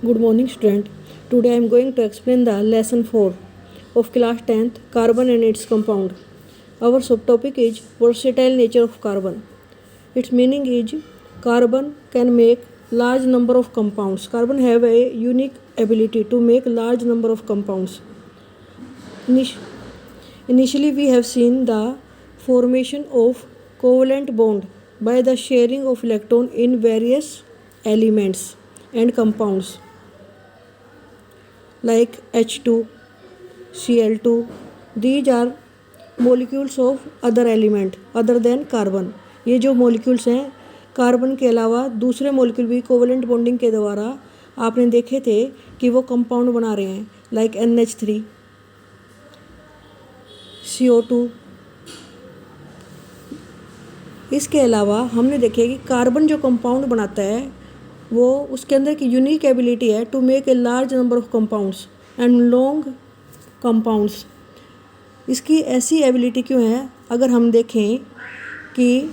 Good morning, student. Today I am going to explain the lesson 4 of class 10th carbon and its compound. Our subtopic is versatile nature of carbon. Its meaning is carbon can make large number of compounds. Carbon have a unique ability to make large number of compounds. Initially we have seen the formation of covalent bond by the sharing of electron in various elements and compounds like H2, Cl2. These are molecules of other element other than carbon. ये जो molecules हैं carbon के अलावा दूसरे molecule भी covalent bonding के द्वारा आपने देखे थे कि वो कंपाउंड बना रहे हैं लाइक NH3, CO2. इसके अलावा हमने देखे कि कार्बन जो कंपाउंड बनाता है वो उसके अंदर की यूनिक एबिलिटी है to make a large number of compounds and long compounds. इसकी ऐसी एबिलिटी क्यों है? अगर हम देखें कि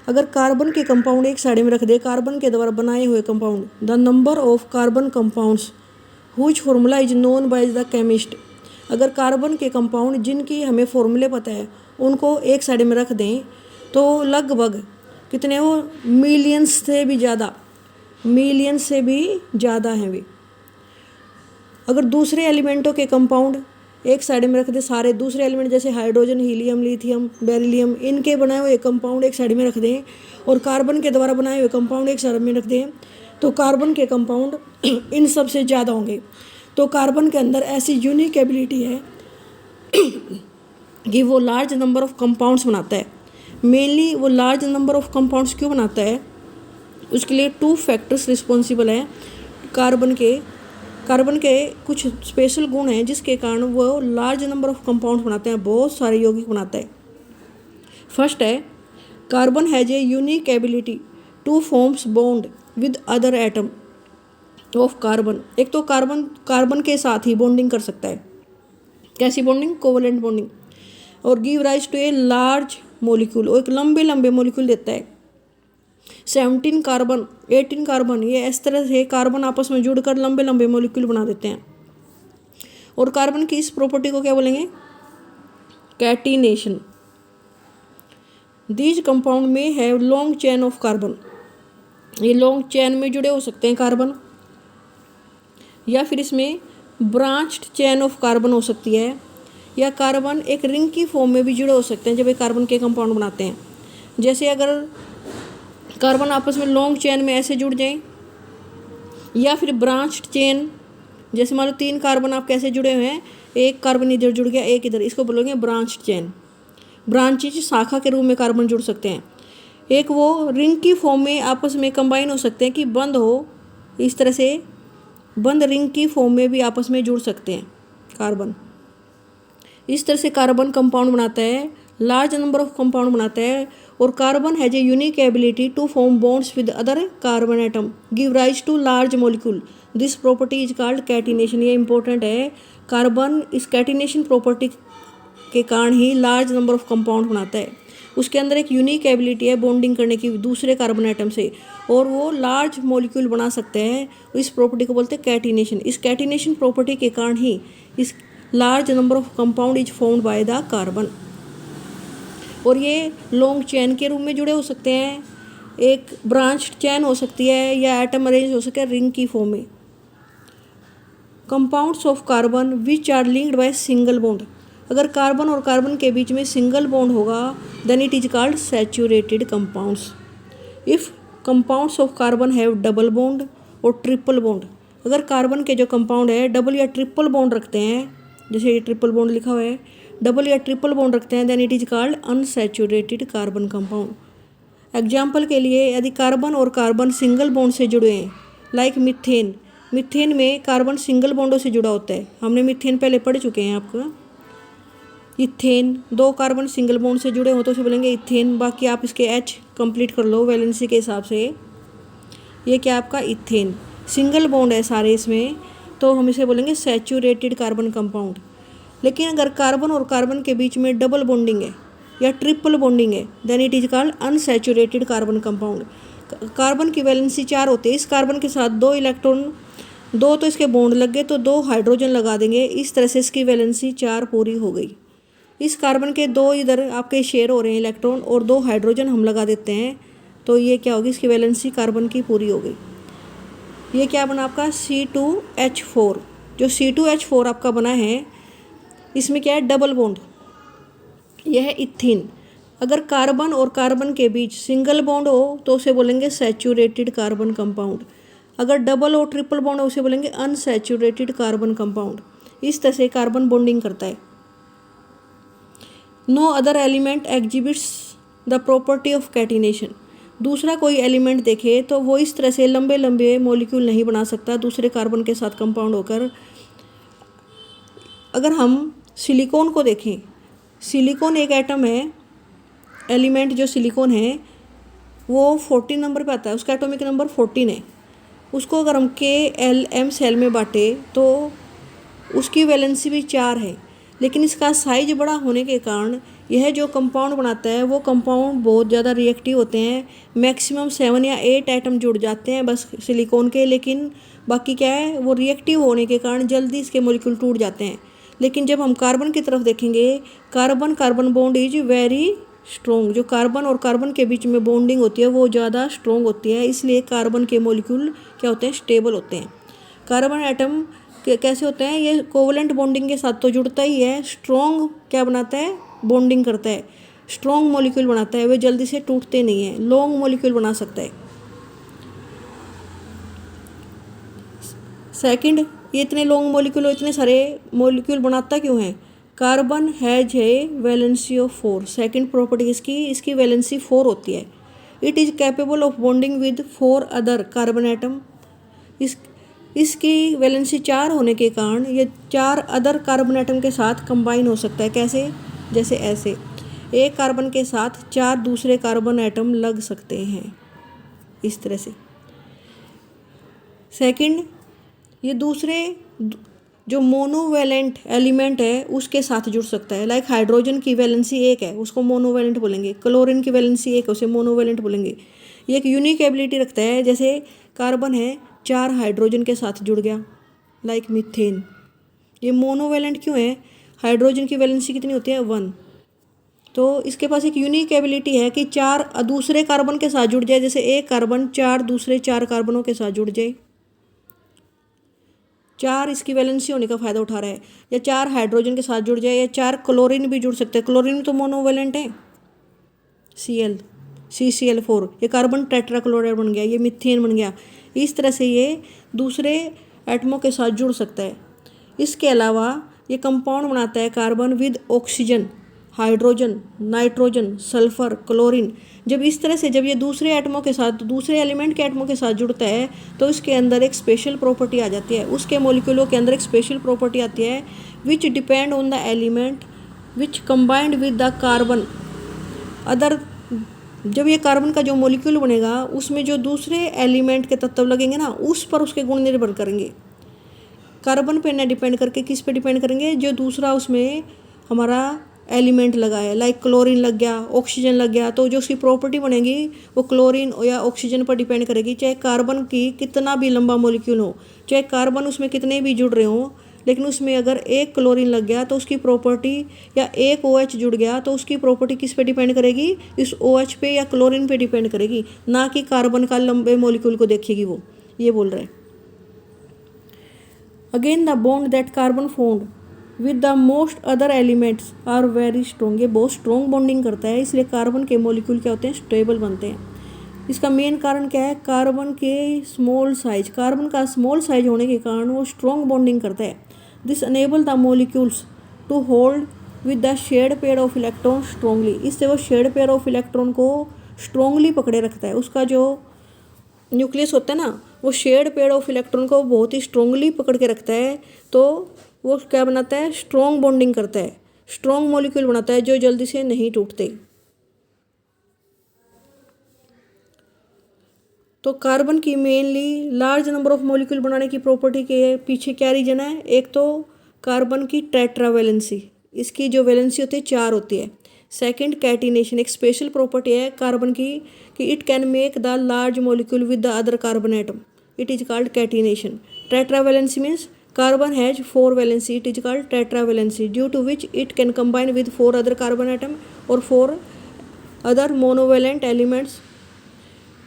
अगर कार्बन के कंपाउंड एक साइड में रख दे, कार्बन के द्वारा बनाए हुए compound, the number of carbon compounds whose formula is known by the chemist. अगर कार्बन के कंपाउंड जिनकी हमें फॉर्मूले पता है उनको एक साइड में रख दें तो लगभग कितने हो, मिलियंस से भी ज़्यादा हैं वे. अगर दूसरे एलिमेंटों के कंपाउंड एक साइड में रख दे, सारे दूसरे एलिमेंट जैसे हाइड्रोजन, हीलियम, लिथियम, बेरिलियम, इनके बनाए हुए कंपाउंड एक साइड में रख दें और कार्बन के द्वारा बनाए हुए कंपाउंड एक साइड में रख दें तो कार्बन के कंपाउंड इन सब से ज़्यादा होंगे. तो कार्बन के अंदर ऐसी यूनिक एबिलिटी है कि वो लार्ज नंबर ऑफ कंपाउंड्स बनाता है. मेनली वो लार्ज नंबर ऑफ कंपाउंड्स क्यों बनाता है? उसके लिए 2 फैक्टर्स रिस्पॉन्सिबल हैं. कार्बन के कुछ स्पेशल गुण हैं जिसके कारण वो लार्ज नंबर ऑफ कंपाउंड्स बनाते हैं, बहुत सारे यौगिक बनाता है. फर्स्ट है carbon has a unique ability two forms bond with other atom of carbon. एक तो कार्बन के साथ ही बॉन्डिंग कर सकता है. कैसी बॉन्डिंग? Covalent bonding. और give rise to a large molecule, और एक लंबे मोलिक्यूल देता है. 17 कार्बन, 18 कार्बन, ये इस तरह से कार्बन आपस में जुड़कर लंबे मोलिक्यूल बना देते हैं. और कार्बन की इस प्रॉपर्टी को क्या बोलेंगे? कैटिनेशन. दीज कंपाउंड में have long chain of carbon. ये लॉन्ग चेन में जुड़े हो सकते हैं कार्बन, या फिर इसमें ब्रांच्ड चेन ऑफ कार्बन हो सकती है, या कार्बन एक रिंग की फॉर्म में भी जुड़े हो सकते हैं जब ये कार्बन के कंपाउंड बनाते हैं. जैसे अगर कार्बन आपस में लॉन्ग चेन में ऐसे जुड़ जाएं, या फिर ब्रांच्ड चेन, जैसे मान लो 3 कार्बन आप कैसे जुड़े हुए हैं, एक कार्बन इधर जुड़ गया, एक इधर, इसको बोलोगे ब्रांच्ड चेन. ब्रांचेज शाखा के रूप में कार्बन जुड़ सकते हैं. एक वो रिंग की फॉर्म में आपस में कंबाइन हो सकते हैं कि बंद हो, इस तरह से बंद रिंग की फॉर्म में भी आपस में जुड़ सकते हैं कार्बन. इस तरह से कार्बन कंपाउंड बनाता है, लार्ज नंबर ऑफ कंपाउंड बनाता है. और carbon has a unique ability to form bonds with other carbon atom, give rise to large molecule. This property is called catenation. ये इंपॉर्टेंट है. कार्बन इस कैटिनेशन प्रॉपर्टी के कारण ही लार्ज नंबर ऑफ कंपाउंड बनाता है. उसके अंदर एक यूनिक एबिलिटी है बॉन्डिंग करने की दूसरे कार्बन एटम से, और वो लार्ज मॉलिक्यूल बना सकते हैं. इस प्रॉपर्टी को बोलते हैं कैटिनेशन. इस कैटिनेशन प्रॉपर्टी के कारण ही इस large number of compound is formed by the carbon. और ये लॉन्ग चेन के रूप में जुड़े हो सकते हैं, एक ब्रांच्ड चेन हो सकती है, या एटम अरेंज हो सकता है रिंग की फॉर्म में. Compounds of carbon which are linked by single bond. अगर कार्बन और कार्बन के बीच में सिंगल बॉन्ड होगा then it is called saturated compounds. If compounds of carbon have double bond और ट्रिपल बॉन्ड. अगर कार्बन के जो कंपाउंड है डबल या ट्रिपल बॉन्ड रखते हैं, जैसे ये ट्रिपल बॉन्ड लिखा हुआ है, डबल या ट्रिपल बॉन्ड रखते हैं, then it is called unsaturated carbon compound. Example के लिए यदि कार्बन और कार्बन सिंगल बॉन्ड से जुड़े हैं, लाइक मीथेन. मीथेन में कार्बन सिंगल बॉन्डों से जुड़ा होता है. हमने मीथेन पहले पढ़ चुके हैं आपको. इथेन, 2 कार्बन सिंगल बॉन्ड से जुड़े हो तो उसे बोलेंगे इथेन. बाकी आप इसके H कंप्लीट कर लो वैलेंसी के हिसाब से. ये क्या आपका इथेन, सिंगल बॉन्ड है सारे इसमें, तो हम इसे बोलेंगे सैचुरेटेड कार्बन कंपाउंड. लेकिन अगर कार्बन और कार्बन के बीच में डबल बॉन्डिंग है या ट्रिपल बॉन्डिंग है then it is called unsaturated carbon compound. Carbon की वैलेंसी 4 होती है. इस कार्बन के साथ 2 इलेक्ट्रॉन दो तो इसके बॉन्ड लग गए, तो 2 हाइड्रोजन लगा देंगे, इस तरह से इसकी वैलेंसी 4 पूरी हो गई। इस कार्बन के 2 इधर आपके शेयर हो रहे हैं इलेक्ट्रॉन, और 2 हाइड्रोजन हम लगा देते हैं, तो ये क्या होगी, इसकी वैलेंसी कार्बन की पूरी हो गई। ये क्या बना आपका C2H4। जो C2H4 आपका बना है, इसमें क्या है, डबल बॉन्ड, यह है इथीन। अगर कार्बन और कार्बन के बीच सिंगल बॉन्ड हो तो उसे बोलेंगे सैचुरेटेड कार्बन कंपाउंड। अगर डबल और ट्रिपल बॉन्ड हो उसे बोलेंगे अनसैचुरेटेड कार्बन कंपाउंड। इस तरह से कार्बन बॉन्डिंग करता है। No other element exhibits the property of catenation. दूसरा कोई एलिमेंट देखे तो वो इस तरह से लंबे लंबे मॉलिक्यूल नहीं बना सकता दूसरे कार्बन के साथ कंपाउंड होकर। अगर हम सिलिकॉन को देखें, सिलिकॉन एक एटम है, एलिमेंट जो सिलिकॉन है वो 14 नंबर पे आता है, उसका एटॉमिक नंबर 14 है। उसको अगर हम KLm सेल में बांटे तो उसकी वैलेंसी भी 4 है, लेकिन इसका साइज बड़ा होने के कारण यह जो कंपाउंड बनाता है वो कंपाउंड बहुत ज़्यादा रिएक्टिव होते हैं। मैक्सिमम 7 या 8 एटम जुड़ जाते हैं बस सिलिकॉन के, लेकिन बाकी क्या है, वो रिएक्टिव होने के कारण जल्दी इसके मॉलिक्यूल टूट जाते हैं। लेकिन जब हम कार्बन की तरफ देखेंगे, carbon carbon bond is very strong. जो कार्बन और कार्बन के बीच में बॉन्डिंग होती है वो ज़्यादा स्ट्रॉन्ग होती है, इसलिए कार्बन के मॉलिक्यूल क्या होते हैं, स्टेबल होते हैं। कार्बन एटम कैसे होते हैं, ये कोवलेंट बॉन्डिंग के साथ तो जुड़ता ही है, स्ट्रॉन्ग क्या बनाता है, बॉन्डिंग करता है, स्ट्रॉन्ग मॉलिक्यूल बनाता है, वे जल्दी से टूटते नहीं हैं, लॉन्ग मॉलिक्यूल बना सकता है। सेकंड, ये इतने लॉन्ग मॉलिक्यूल, इतने सारे मॉलिक्यूल बनाता क्यों है, carbon has A valency of 4। Second property इसकी वैलेंसी 4 होती है। It is capable of bonding with 4 other carbon atom. इसकी वैलेंसी 4 होने के कारण ये 4 अदर कार्बन एटम के साथ कंबाइन हो सकता है। कैसे, जैसे ऐसे एक कार्बन के साथ 4 दूसरे कार्बन एटम लग सकते हैं, इस तरह से। सेकंड, ये दूसरे जो मोनोवैलेंट एलिमेंट है उसके साथ जुड़ सकता है। लाइक हाइड्रोजन की वैलेंसी 1 है, उसको मोनोवैलेंट बोलेंगे। क्लोरीन की वैलेंसी 1 है, उसे मोनोवैलेंट बोलेंगे। ये एक यूनिक एबिलिटी रखता है, जैसे कार्बन है 4 हाइड्रोजन के साथ जुड़ गया, लाइक मीथेन। ये मोनोवैलेंट क्यों है, हाइड्रोजन की वैलेंसी कितनी होती है, 1। तो इसके पास एक यूनिक एबिलिटी है कि 4 दूसरे कार्बन के साथ जुड़ जाए, जैसे एक कार्बन 4 दूसरे 4 कार्बनों के साथ जुड़ जाए। 4 इसकी वैलेंसी होने का फ़ायदा उठा रहा है, या 4 हाइड्रोजन के साथ जुड़ जाए, या 4 क्लोरीन भी जुड़ सकते हैं। क्लोरीन तो मोनोवैलेंट है, CCl4, ये कार्बन टेट्राक्लोराइड बन गया, ये मीथेन बन गया। इस तरह से ये दूसरे एटमों के साथ जुड़ सकता है। इसके अलावा ये कंपाउंड बनाता है carbon with oxygen, hydrogen, nitrogen, sulphur, chlorine. जब इस तरह से जब ये दूसरे एटमों के साथ, दूसरे एलिमेंट के एटमों के साथ जुड़ता है तो इसके अंदर एक स्पेशल प्रॉपर्टी आ जाती है, उसके मॉलिक्यूलों के अंदर एक स्पेशल प्रॉपर्टी आती है, विच depend on the element which combined with the carbon other. जब ये कार्बन का जो मॉलिक्यूल बनेगा उसमें जो दूसरे एलिमेंट के तत्व लगेंगे ना, उस पर उसके गुण निर्भर करेंगे। कार्बन पे ना डिपेंड करके किस पे डिपेंड करेंगे, जो दूसरा उसमें हमारा एलिमेंट लगा है। लाइक क्लोरीन लग गया, ऑक्सीजन लग गया, तो जो उसकी प्रॉपर्टी बनेगी वो क्लोरीन या ऑक्सीजन पर डिपेंड करेगी। चाहे कार्बन की कितना भी लंबा मॉलिक्यूल हो, चाहे कार्बन उसमें कितने भी जुड़ रहे हों, लेकिन उसमें अगर एक क्लोरीन लग गया तो उसकी प्रॉपर्टी, या एक OH जुड़ गया तो उसकी प्रॉपर्टी किस पे डिपेंड करेगी, इस OH पे या क्लोरीन पे डिपेंड करेगी, ना कि कार्बन का लंबे मॉलिक्यूल को देखेगी वो, ये बोल रहे हैं। Again the bond that carbon formed with the most other elements are very strong. ये बहुत स्ट्रॉन्ग बॉन्डिंग करता है, इसलिए कार्बन के मॉलिक्यूल क्या होते हैं, स्टेबल बनते हैं। इसका मेन कारण क्या है, कार्बन के स्मॉल साइज, कार्बन का स्मॉल साइज होने के कारण वो स्ट्रॉन्ग बॉन्डिंग करता है। This enable the molecules to hold with the shared pair of electron strongly. इससे वो शेयर्ड पेयर ऑफ इलेक्ट्रॉन को स्ट्रॉन्गली पकड़े रखता है। उसका जो न्यूक्लियस होता है ना, वो शेयर्ड पेयर ऑफ इलेक्ट्रॉन को बहुत ही स्ट्रॉन्गली पकड़ के रखता है। तो वो क्या बनाता है, स्ट्रॉन्ग बॉन्डिंग करता है, स्ट्रॉन्ग मॉलिक्यूल बनाता है जो जल्दी से नहीं टूटते। तो कार्बन की mainly large number of molecule बनाने की प्रॉपर्टी के पीछे क्या रीजन है, एक तो कार्बन की टेट्रावैलेंसी, इसकी जो वैलेंसी होती है 4 होती है। सेकंड, कैटिनेशन, एक स्पेशल प्रॉपर्टी है कार्बन की कि it can make the large molecule with the other carbon atom, it is called catenation. Tetravalency means carbon has 4 valency. It is called tetravalency, due to which it can combine with 4 other carbon atom or 4 other monovalent elements.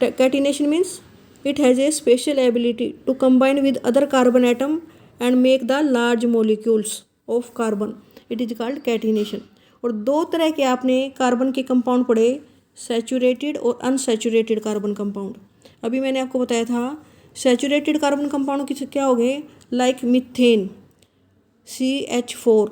Catenation means it has a special ability to combine with other carbon atom and make the large molecules of carbon. It is called catenation. और दो तरह के आपने carbon के compound पढ़े, saturated और unsaturated carbon compound. अभी मैंने आपको बताया था सैचुरेटेड कार्बन कंपाउंड किस क्या हो गए, लाइक मीथेन CH4,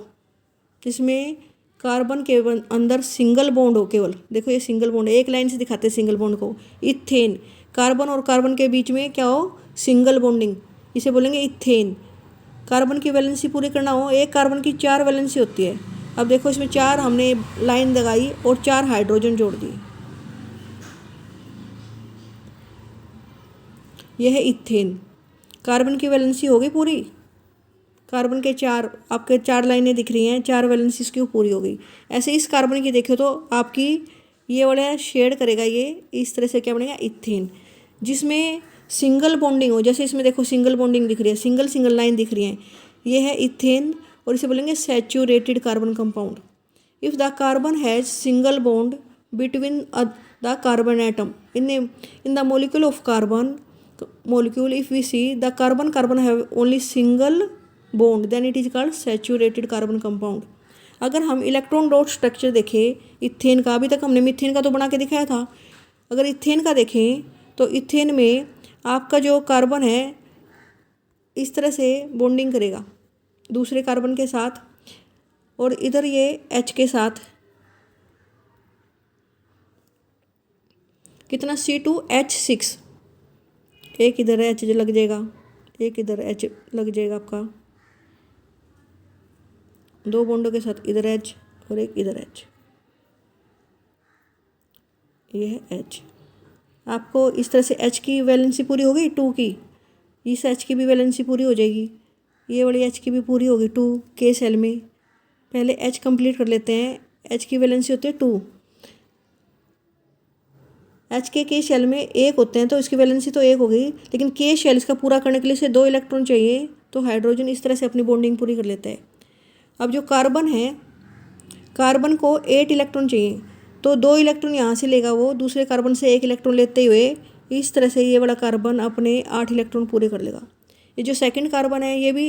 जिसमें कार्बन के अंदर सिंगल बॉन्ड हो केवल. देखो ये सिंगल बॉन्ड है, एक लाइन से दिखाते हैं सिंगल बॉन्ड को. इथेन, कार्बन और कार्बन के बीच में क्या हो, सिंगल बॉन्डिंग, इसे बोलेंगे इथेन. कार्बन की वैलेंसी पूरी करना हो, एक कार्बन की 4 वैलेंसी होती है. अब देखो इसमें 4 हमने लाइन लगाई और 4 हाइड्रोजन जोड़ दिए, यह है इथेन. कार्बन की वैलेंसी हो गई पूरी, कार्बन के 4 आपके 4 लाइनें दिख रही हैं, 4 वैलेंसी इसकी पूरी हो गई. ऐसे इस कार्बन की देखो तो आपकी ये वाला शेड करेगा, ये इस तरह से क्या बनेगा, इथेन, जिसमें सिंगल बॉन्डिंग हो. जैसे इसमें देखो सिंगल बॉन्डिंग दिख रही है, सिंगल सिंगल लाइन दिख रही है, ये है इथेन. और इसे बोलेंगे saturated carbon compound. If the carbon has single bond between the carbon atom in the molecule of carbon molecule, if we see the carbon have only single bond, then it is called saturated carbon compound. अगर हम electron dot structure देखें ethane का, अभी तक हमने methane का तो बना के दिखाया था. अगर इथेन का देखें तो इथेन में आपका जो कार्बन है इस तरह से बॉन्डिंग करेगा दूसरे कार्बन के साथ, और इधर ये H के साथ कितना C2H6, एक इधर H लग जाएगा, एक इधर H लग जाएगा आपका, 2 बॉन्डों के साथ इधर H और एक इधर H, ये है H. आपको इस तरह से H की वैलेंसी पूरी हो गई 2 की, इस H की भी वैलेंसी पूरी हो जाएगी, ये वाली H की भी पूरी होगी 2 के सेल में. पहले H कंप्लीट कर लेते हैं. H की वैलेंसी होती है 2, H के शेल में 1 होते हैं तो इसकी वैलेंसी तो 1 हो गई, लेकिन के शेल इसका पूरा करने के लिए इसे 2 इलेक्ट्रॉन चाहिए, तो हाइड्रोजन इस तरह से अपनी बॉन्डिंग पूरी कर लेता है. अब जो कार्बन है, कार्बन को 8 इलेक्ट्रॉन चाहिए, तो 2 इलेक्ट्रॉन यहाँ से लेगा वो, दूसरे कार्बन से 1 इलेक्ट्रॉन लेते हुए इस तरह से ये वाला कार्बन अपने 8 इलेक्ट्रॉन पूरे कर लेगा. ये जो सेकंड कार्बन है ये भी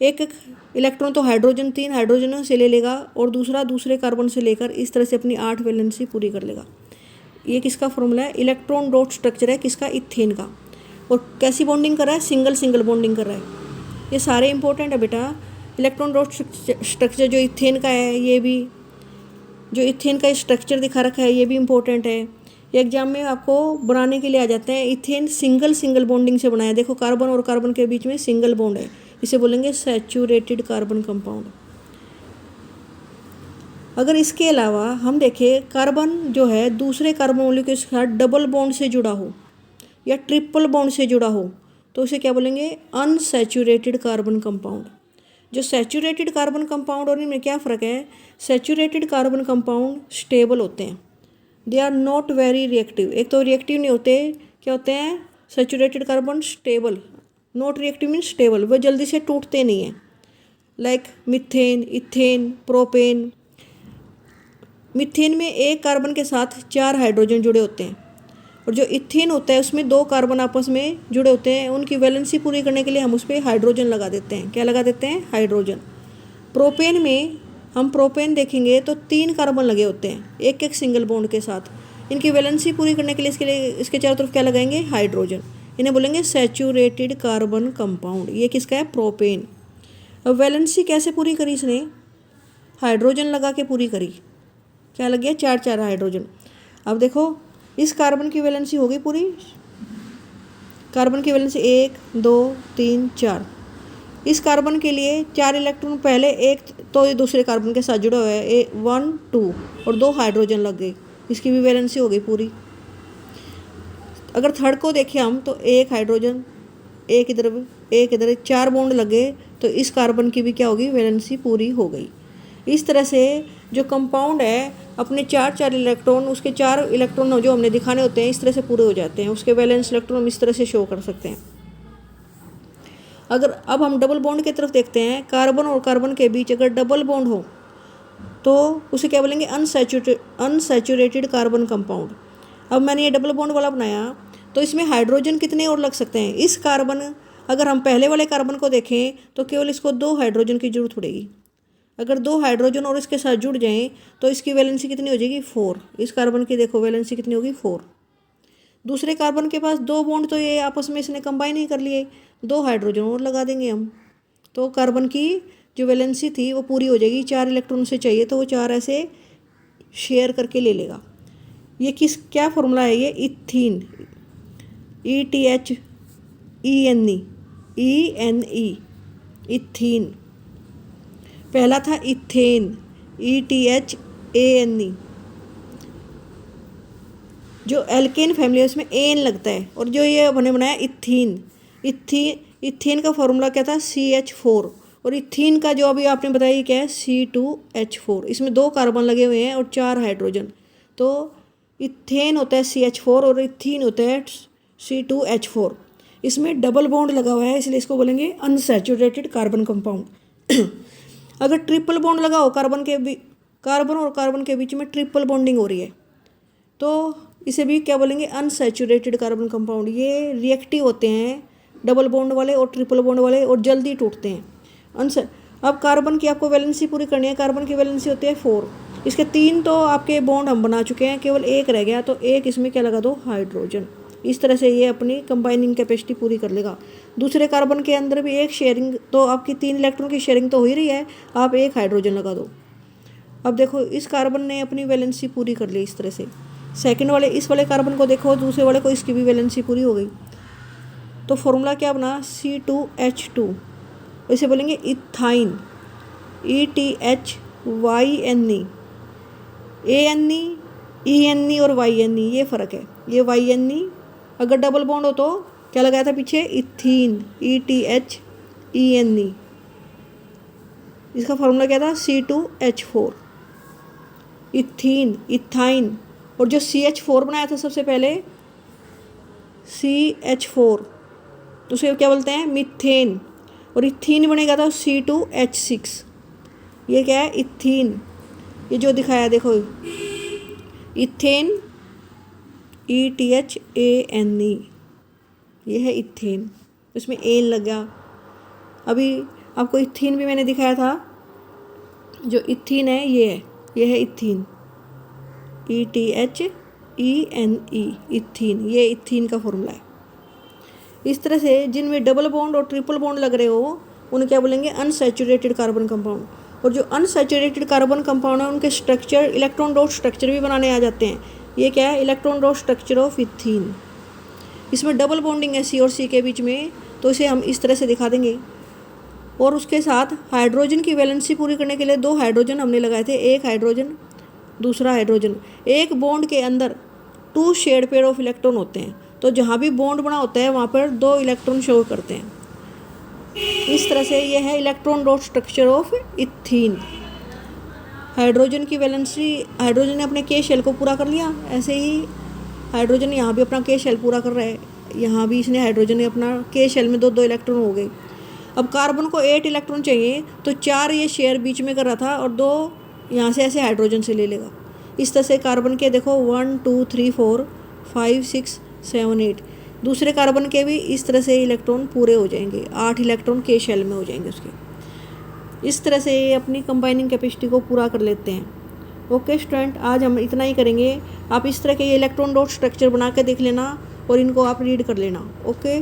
एक इलेक्ट्रॉन तो हाइड्रोजन 3 हाइड्रोजन से ले लेगा और दूसरा दूसरे कार्बन से लेकर इस तरह से अपनी 8 वैलेंसी पूरी कर लेगा. ये किसका फॉर्मूला है, इलेक्ट्रॉन डॉट स्ट्रक्चर है किसका, इथेन का. और कैसी बॉन्डिंग कर रहा है, सिंगल सिंगल बॉन्डिंग कर रहा है. ये सारे इंपॉर्टेंट है बेटा. इलेक्ट्रॉन डॉट स्ट्रक्चर जो इथेन का है, ये भी जो इथेन का स्ट्रक्चर दिखा रखा है ये भी इंपॉर्टेंट है. ये एग्जाम में आपको बनाने के लिए आ जाते हैं. इथेन सिंगल सिंगल बॉन्डिंग से बनाया, देखो कार्बन और कार्बन के बीच में सिंगल बॉन्ड है, इसे बोलेंगे सैचुरेटेड कार्बन कंपाउंड. अगर इसके अलावा हम देखें कार्बन जो है दूसरे कार्बन मॉलिक्यूल के साथ डबल बॉन्ड से जुड़ा हो या ट्रिपल बॉन्ड से जुड़ा हो, तो उसे क्या बोलेंगे, अनसैचुरेटेड कार्बन कंपाउंड. जो सैचुरेटेड कार्बन कंपाउंड और इनमें क्या फ़र्क है, सैचुरेटेड कार्बन कंपाउंड स्टेबल होते हैं, they are not very reactive. एक तो रिएक्टिव नहीं होते, क्या होते हैं, saturated carbon stable, not reactive mean stable, वो जल्दी से टूटते नहीं हैं. Like methane, ethane, propane. Methane में एक कार्बन के साथ 4 हाइड्रोजन जुड़े होते हैं, और जो इथेन होता है उसमें 2 कार्बन आपस में जुड़े होते हैं. उनकी वैलेंसी पूरी करने के लिए हम उस पर हाइड्रोजन लगा देते हैं. क्या लगा देते हैं, हाइड्रोजन. प्रोपेन में हम प्रोपेन देखेंगे तो 3 कार्बन लगे होते हैं एक एक सिंगल बॉन्ड के साथ. इनकी वैलेंसी पूरी करने के लिए इसके चारों तरफ क्या लगाएंगे, हाइड्रोजन. इन्हें बोलेंगे सैचुरेटेड कार्बन कंपाउंड. ये किसका है, प्रोपेन. अब वैलेंसी कैसे पूरी करी इसने, हाइड्रोजन लगा के पूरी करी. क्या लग गया, 4 हाइड्रोजन. अब देखो इस कार्बन की वैलेंसी हो गई पूरी, कार्बन की वैलेंसी 1 2 3 4. इस कार्बन के लिए 4 इलेक्ट्रॉन पहले एक तो दूसरे कार्बन के साथ जुड़ा हुआ है, 1 2 और 2 हाइड्रोजन लग गए, इसकी भी वैलेंसी हो गई पूरी. अगर थर्ड को देखें हम तो 1 हाइड्रोजन, एक इधर 4 बॉन्ड लगे, तो इस कार्बन की भी क्या होगी, वैलेंसी पूरी हो गई. इस तरह से जो कंपाउंड है अपने 4 इलेक्ट्रॉन, उसके 4 इलेक्ट्रॉन जो हमने दिखाने होते हैं इस तरह से पूरे हो जाते हैं. उसके वैलेंस इलेक्ट्रॉन हम इस तरह से शो कर सकते हैं. अगर अब हम डबल बॉन्ड की तरफ देखते हैं, कार्बन और कार्बन के बीच अगर डबल बॉन्ड हो तो उसे क्या बोलेंगे, अनसैचुरेटेड कार्बन कंपाउंड। अब मैंने ये डबल बॉन्ड वाला बनाया तो इसमें हाइड्रोजन कितने और लग सकते हैं। इस कार्बन, अगर हम पहले वाले कार्बन को देखें तो केवल इसको 2 हाइड्रोजन की जरूरत पड़ेगी। अगर 2 हाइड्रोजन और इसके साथ जुड़ जाएं तो इसकी वैलेंसी कितनी हो जाएगी, 4। इस कार्बन की देखो वैलेंसी कितनी होगी, 4। दूसरे कार्बन के पास 2 बॉन्ड तो ये आपस में इसने कंबाइन ही कर लिए, 2 हाइड्रोजन और लगा देंगे हम, तो कार्बन की जो वैलेंसी थी वो पूरी हो जाएगी। 4 इलेक्ट्रॉन से चाहिए तो वो 4 ऐसे शेयर करके ले लेगा। ये क्या फॉर्मूला है, ये इथीन, ETHENE, इथीन। पहला था इथेन, ETHANE। जो एल्केन फैमिली है उसमें एन लगता है। और जो ये हमने बनाया इथीन का फॉर्मूला क्या था, CH4। और इथीन का जो अभी आपने बताया ये क्या है, C2H4। इसमें 2 कार्बन लगे हुए हैं और 4 हाइड्रोजन, तो इथेन होता है CH4 और इथीन होता है C2H4। इसमें डबल बॉन्ड लगा हुआ है इसलिए इसको बोलेंगे अनसैचुरेटेड कार्बन कंपाउंड। अगर ट्रिपल बॉन्ड लगा हो, कार्बन और कार्बन के बीच में ट्रिपल बॉन्डिंग हो रही है तो इसे भी क्या बोलेंगे, अनसैचुरेटेड कार्बन कंपाउंड। ये रिएक्टिव होते हैं डबल बॉन्ड वाले और ट्रिपल बॉन्ड वाले और जल्दी टूटते हैं। अब कार्बन की आपको वैलेंसी पूरी करनी है। कार्बन की वैलेंसी होती है 4। इसके 3 तो आपके बॉन्ड हम बना चुके हैं, केवल 1 रह गया, तो 1 इसमें क्या लगा दो, हाइड्रोजन। इस तरह से ये अपनी कंबाइनिंग कैपेसिटी पूरी कर लेगा। दूसरे कार्बन के अंदर भी 1 शेयरिंग, तो आपकी 3 इलेक्ट्रॉन की शेयरिंग तो हो ही रही है, आप 1 हाइड्रोजन लगा दो। अब देखो इस कार्बन ने अपनी वैलेंसी पूरी कर ली इस तरह से। सेकंड वाले, इस वाले कार्बन को देखो, दूसरे वाले को, इसकी भी वैलेंसी पूरी हो गई। तो फॉर्मूला क्या बना, C2H2। इसे बोलेंगे इथाइन, ETHYNE। ENE और YNE ये फ़र्क है। ये YNE अगर डबल बॉन्ड हो तो क्या लगाया था पीछे, इथीन, ETHENE। इसका फॉर्मूला क्या था, C2H4। इथाइन। और जो CH4 बनाया था सबसे पहले, CH4, तो उसे क्या बोलते हैं, मीथेन। और इथीन बनेगा था C2H6। ये क्या है, इथीन। ये जो दिखाया देखो, इथेन, ETHANE, ये है इथेन। इसमें एन लग गया। अभी आपको इथीन भी मैंने दिखाया था, जो इथीन है ये है इथीन, ETHENE, इथीन। ये इथीन का फॉर्मूला है। इस तरह से जिनमें डबल बॉन्ड और ट्रिपल बॉन्ड लग रहे हो उन्हें क्या बोलेंगे, अनसैचुरेटेड कार्बन कंपाउंड। और जो अनसैचुरेटेड कार्बन कंपाउंड है उनके स्ट्रक्चर, इलेक्ट्रॉन डॉट स्ट्रक्चर भी बनाने आ जाते हैं। ये क्या है, electron dot structure of ethene. इसमें डबल बॉन्डिंग है C और C के बीच में, तो इसे हम इस तरह से दिखा देंगे। और उसके साथ हाइड्रोजन की वैलेंसी पूरी करने के लिए 2 हाइड्रोजन हमने लगाए थे, 1 हाइड्रोजन, दूसरा हाइड्रोजन। एक बॉन्ड के अंदर 2 शेड पेयर ऑफ इलेक्ट्रॉन होते हैं, तो जहाँ भी बॉन्ड बना होता है वहाँ पर 2 इलेक्ट्रॉन शो करते हैं। इस तरह से यह है electron dot structure of ethene. Hydrogen की वैलेंसी, हाइड्रोजन ने अपने K शेल को पूरा कर लिया, ऐसे ही हाइड्रोजन यहाँ भी अपना K शेल पूरा कर रहा है। यहाँ भी इसने, हाइड्रोजन ने अपना K शेल में 2 इलेक्ट्रॉन हो गए। अब कार्बन को 8 इलेक्ट्रॉन चाहिए, तो 4 ये शेयर बीच में कर रहा था और 2 यहाँ से ऐसे हाइड्रोजन से ले लेगा। इस तरह से कार्बन के देखो 1 2 3 4 5 6 7 8, दूसरे कार्बन के भी इस तरह से इलेक्ट्रॉन पूरे हो जाएंगे, 8 इलेक्ट्रॉन K शेल में हो जाएंगे उसके। इस तरह से ये अपनी कंबाइनिंग कैपेसिटी को पूरा कर लेते हैं। ओके स्टूडेंट, आज हम इतना ही करेंगे। आप इस तरह के ये इलेक्ट्रॉन डॉट स्ट्रक्चर बना के देख लेना और इनको आप रीड कर लेना। ओके।